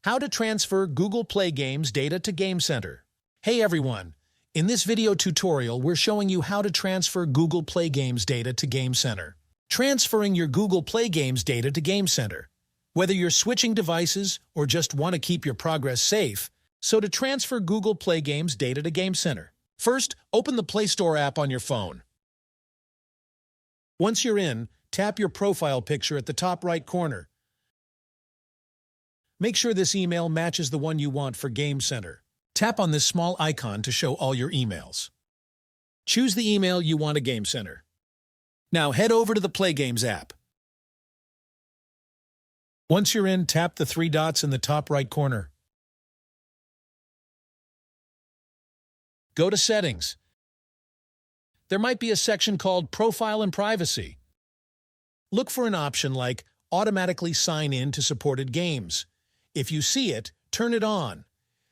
How to transfer Google Play Games data to Game Center. Hey everyone! In this video tutorial, we're showing you how to transfer Google Play Games data to Game Center. Transferring your Google Play Games data to Game Center. Whether you're switching devices or just want to keep your progress safe, so to transfer Google Play Games data to Game Center. First, open the Play Store app on your phone. Once you're in, tap your profile picture at the top right corner. Make sure this email matches the one you want for Game Center. Tap on this small icon to show all your emails. Choose the email you want to Game Center. Now head over to the Play Games app. Once you're in, tap the three dots in the top right corner. Go to Settings. There might be a section called Profile and Privacy. Look for an option like Automatically Sign In to Supported Games. If you see it, turn it on.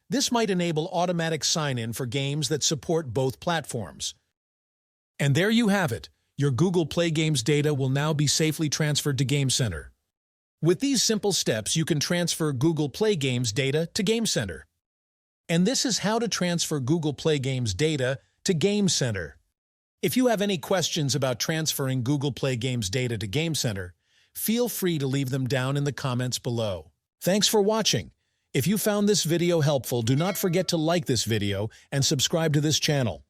This might enable automatic sign-in for games that support both platforms. And there you have it. Your Google Play Games data will now be safely transferred to Game Center. With these simple steps, you can transfer Google Play Games data to Game Center. And this is how to transfer Google Play Games data to Game Center. If you have any questions about transferring Google Play Games data to Game Center, feel free to leave them down in the comments below. Thanks for watching. If you found this video helpful, do not forget to like this video and subscribe to this channel.